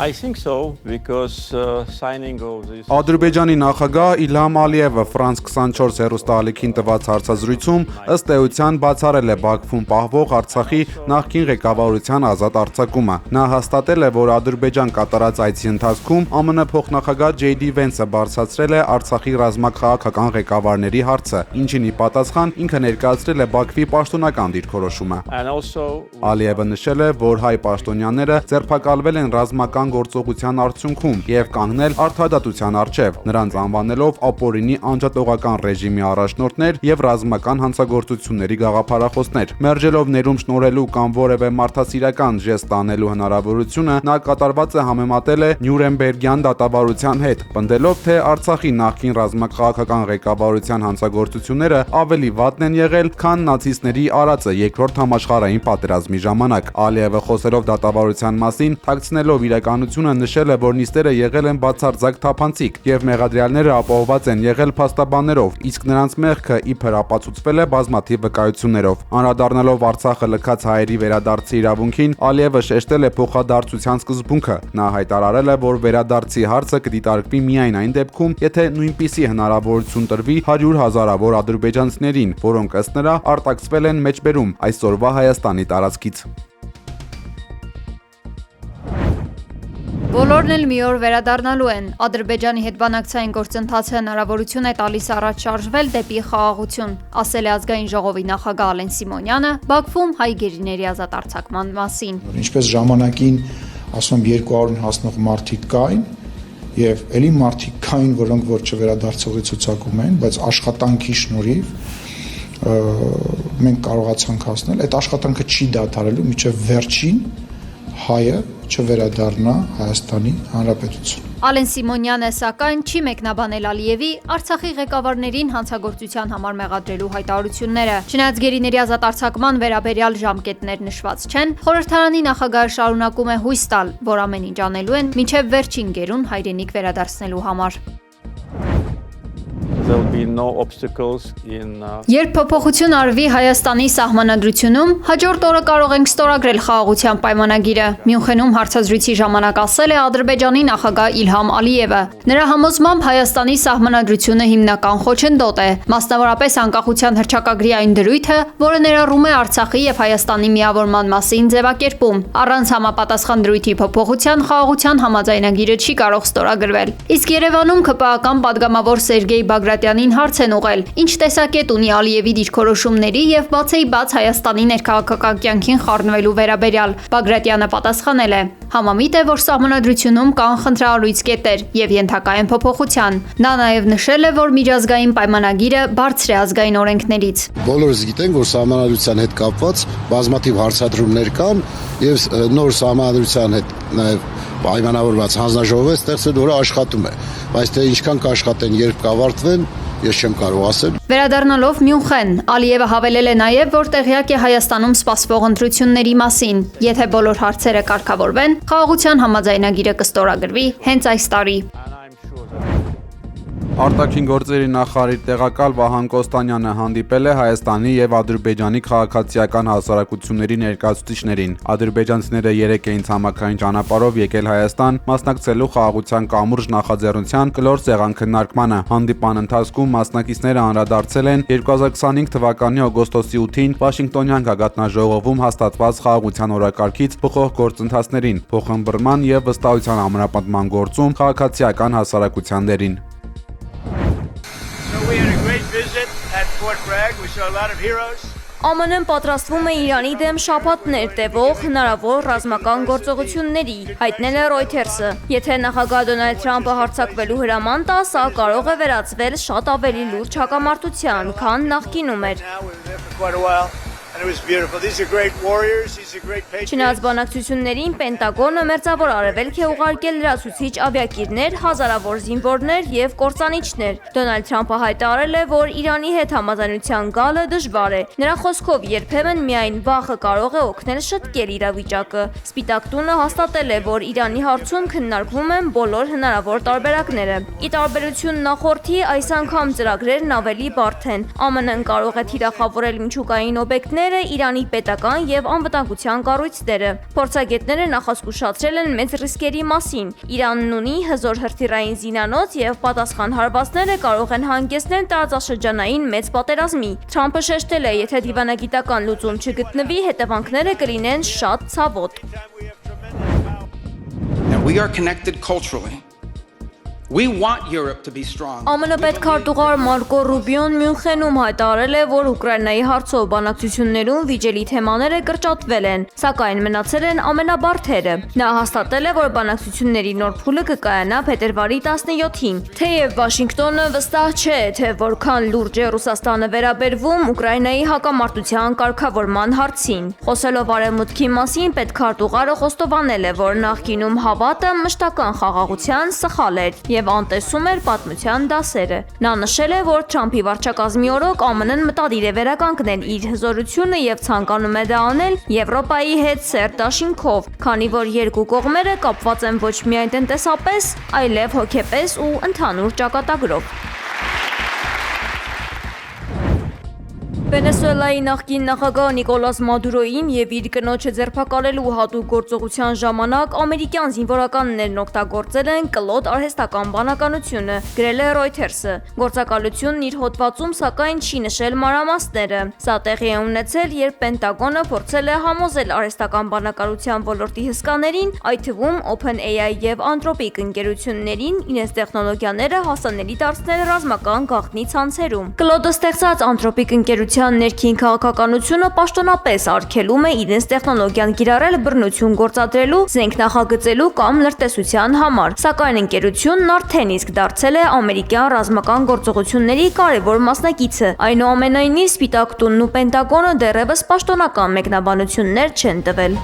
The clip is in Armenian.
I think so, because signing of this... Ադրբեջանի նախագահ Իլհամ Ալիևը France 24 հեռուստաալիքին տված հարցազրույցում ըստ էության բացառել է Բաքվում պահվող Արցախի նախկին ղեկավարության ազատ արձակումը։ Նա հաստատել է, որ Ադրբեջան կատարած այցի ընթացքում ԱՄՆ փոխնախագահ J.D. Vance-ը բարձրացրել է Արցախի ռազմաքաղաքական ղեկավարների հարցը, ինչին ի պատասխան ինքը ներկայացրել է Բաքվի պաշտոնական դիրքորոշումը։ Ալիևը նշել է, որ հայ պաշտոնյաները ձերբակալվել են ռազմական գործողության արդյունքում եւ կանգնել արդարադատության առջեւ, նրանց անվանելով ապօրինի անջատողական ռեժիմի առաջնորդներ եւ ռազմական հանցագործությունների գաղափարախոսներ։ Մերժելով ներում շնորհելու կամ որևէ մարդասիրական ժեստ անելու հնարավորությունը, նա կատարված է համեմատել է Նյուրնբերգյան դատավարության հետ, պնդելով, թե Արցախի նախկին ռազմաքաղաքական ղեկավարության հանցագործությունները ավելի վատն են եղել, քան նացիստների արածը երկրորդ համաշխարհային պատերազմի ժամանակ։ Ալիևը խոսելով դատավարության մասին, թաքցնելով իրականությունը նշել է, որ նիստերը եղել են բացարձակ թափանցիկ եւ մեղադրյալները ապահովված են եղել փաստաբաններով, իսկ նրանց մեղքը իբր ապացուցվել է բազմաթիվ վկայություններով։ Անդրադառնալով Արցախը լքած հայերի վերադարձի իրավունքին, Ալիևը շեշտել է փոխադարձության սկզբունքը։ Նա հայտարարել է, որ վերադարձի հարցը կդիտարկվի միայն այն դեպքում, եթե նույնպիսի հնարավորություն տրվի 100,000-ավոր ադրբեջանցիներին, որոնք ըստ նրա արտաքսվել են մեջբերում այսօրվա Հայաստանի տարածքից։ Բոլորն էլ մի օր վերադառնալու են։ Ադրբեջանի հետ բանակցային գործընթացը հնարավորություն է տալիս առաջ շարժվել դեպի խաղաղություն, ասել է ազգային ժողովի նախագահ Ալեն Սիմոնյանը Բաքվում հայ գերիների ազատ արձակման մասին։ Ինչպես ժամանակին, ասում 200-ին հասնող մարդիկ կային, եւ ելի մարդիկ կային, որոնք որ չվերադարձողի ցուցակում են, բայց աշխատանքի շնորհիվ մենք կարողացանք հասնել, այդ աշխատանքը չի դադարելու մինչև վերջին հայը չվերադառնա Հայաստանի Հանրապետություն։ Ալեն Սիմոնյանը սակայն չի մեկնաբանել Ալիևի Արցախի ղեկավարներին հանցագործության համար մեղադրելու հայտարարությունները։ Չնայած գերիների ազատ արձակման վերաբերյալ ժամկետներ նշված չեն, խորհրդարանի նախագահը շարունակում է հույս տալ, որ ամեն ինչ անելու են մինչև վերջին գերուն հայրենիք վերադարձնելու համար։ Երբ փոփոխություն արվի Հայաստանի սահմանադրությունում, հաջորդ օրը կարող ենք ստորագրել խաղաղության պայմանագիրը, Մյունխենում հարցազրույցի ժամանակ ասել է Ադրբեջանի նախագահ Իլհամ Ալիևը։ Նրա համոզմամբ Հայաստանի սահմանադրությունը հիմնական խոչընդոտ է, մասնավորապես անկախության հռչակագրի այն դրույթը, որը ներառում է Արցախի եւ Հայաստանի միավորման մասին ձևակերպում։ Առանց համապատասխան դրույթի փոփոխության խաղաղության համաձայնագիրը չի կարող ստորագրվել։ Իսկ Երևանում ԿՊԱ-ական падգամավոր Սերգեյ Բագրատյանին հարց են ուղղել, ինչ տեսակետ ունի Ալիևի դիրքորոշումների եւ բացեի բաց Հայաստանի ներքաղաքական կյանքին խառնվելու վերաբերյալ։ Բագրատյանը պատասխանել է. Համամիտ է, որ սահմանադրությունում կան խնդրահարույց կետեր եւ ենթակա են փոփոխության։ Նա նաեւ նշել է, որ միջազգային պայմանագիրը բարձր է ազգային օրենքներից։ Բոլորս գիտենք, որ սահմանադրության հետ կապված բազմաթիվ հարցադրումներ կան եւ նոր սահմանադրության հետ նաեւ պայմանավորված հանձնաժողովը ստեղծել, որը աշխատում է, բայց թե ինչքան կաշխատեն, երբ կավարտվեն, ես չեմ կարող ասել։ Վերադառնալով Մյունխեն, Ալիևը հավելել է նաև, որ տեղյակ է Հայաստանում սպասվող ընտրությունների մասին։ Եթե բոլոր հարցերը կարգավորվեն, խաղաղության համաձայնագիրը կստորագրվի հենց այս տարի։ Արտաքին գործերի նախարար տեղակալ Վահան Կոստանյանը հանդիպել է Հայաստանի եւ Ադրբեջանի քաղաքացիական հասարակությունների ներկայացուցիչներին։ Ադրբեջանցիները 3 էին ցամաքային ճանապարհով եկել Հայաստան, մասնակցելու խաղաղության կամուրջ նախաձեռնության կլոր սեղան քննարկմանը։ Հանդիպան ընթացքում մասնակիցները անդրադարձել են 2025 թվականի օգոստոսի 8-ին Վաշինգտոնյան գագաթնաժողովում հաստատված խաղաղության օրակարգից փոխող գործընթացներին, փոխըմբռնման եւ վստահության ամրապնդման գործում քաղաքացիական հասարակության դերին։ ԱՄՆ-ն պատրաստվում է Իրանի դեմ շաբաթներ տևող հնարավոր ռազմական գործողությունների, հայտնել է Reuters-ը։ Եթե նախագահ Դոնալդ Թրամփը հարձակվելու հրաման տա, սա կարող է վերածվել շատ ավելի լուրջ հակամարտության, քան նախկինում էր։ Չնայած բանակցություններին Պենտագոնը մերձավոր արևելք է ուղարկել լրացուցիչ ավիակիրներ, հազարավոր զինվորներ եւ կործանիչներ։ Դոնալդ Թրամփը հայտարարել է, որ Իրանի հետ համաձայնության գալը դժվար է։ Նրա խոսքով երբեմն միայն վախը կարող է օգնել շտկել իրավիճակը։ Սպիտակ տունը հաստատել է, որ Իրանի հարցում քննարկվում են բոլոր հնարավոր տարբերակները։ Ի տարբերություն նախորդի, այս անգամ ծրագրերն ավելի բարդ են։ ԱՄՆ-ն կարող է թիրախավորել միջուկային օբյեկտներ կողմերը Իրանի պետական եւ անվտանգության կառույցները։ Փորձագետները նախազգուշացրել են մեծ ռիսկերի մասին։ Իրանն ունի հզոր հրթիռային զինանոց եւ պատասխան հարվածները կարող են հանգեցնել տարածաշրջանային մեծ պատերազմի։ Թրամփը շեշտել է, եթե դիվանագիտական լուծում չգտնվի, հետևանքները կլինեն շատ ցավոտ։ And we are connected culturally. We want Europe to be strong. ԱՄՆ պետքարտուղար Մարկո Ռուբիոն Մյունխենում հայտարարել է, որ Ուկրաինայի հարցով բանակցություններում վիճելի թեմաները կրճատվել են, սակայն մնացել են ամենաբարդերը։ Նա հաստատել է, որ բանակցությունների նոր փուլը կկայանա փետրվարի 17-ին։ Թեև Վաշինգտոնը վստահ չէ, թե որքան լուրջ է Ռուսաստանը վերաբերվում Ուկրաինայի հակամարտության կարգավորման հարցին։ Խոսելով Արևմուտքի մասին, պետքարտուղարը խոստովանել է, որ նախկինում հավատը մշտական խաղաղության սխալ էր եւ անտեսում էր պատմության դասերը։ Նա նշել է, որ Թրամփի վարչակազմի օրոք ԱՄՆ-ն մտադիր է վերականգնել իր հզորությունը եւ ցանկանում է դա անել Եվրոպայի հետ սերտ դաշինքով, քանի որ երկու կողմերը կապված են ոչ միայն տնտեսապես, այլև հոգեպես ու ընդհանուր ճակատագրով։ Վենեսուելայի նախկին նախագահ Նիկոլաս Մադուրոին եւ իր կնոջը ձերբակալելու հատուկ գործողության ժամանակ ամերիկյան զինվորականներն օգտագործել են կլոտ արհեստական բանականությունը, գրել է Reuters-ը։ Գործակալությունն իր հոդվածում սակայն չի նշել մանրամասները։ Սա տեղի է ունեցել, երբ Պենտագոնը փորձել է համոզել արհեստական բանականության ոլորտի հսկաներին, այդ թվում OpenAI եւ Anthropic ընկերություններին իրենց տեխնոլոգիաները հասանելի դարձնել ռազմական գաղտնի ցանցերում։ Կլոդը ստեղծած Anthropic ընկերության ներքին քաղաքականությունը պաշտոնապես արգելում է իրենց տեխնոլոգիան կիրառել բռնություն գործադրելու, զենք նախագծելու կամ լրտեսության համար, սակայն ընկերությունն արդեն իսկ դարձել է ամերիկյան ռազմական գործողությունների կարևոր մասնակիցը։ Այնուամենայնիվ, Սպիտակ տունն ու Պենտագոնը դեռևս պաշտոնական մեկնաբանություններ չեն տվել։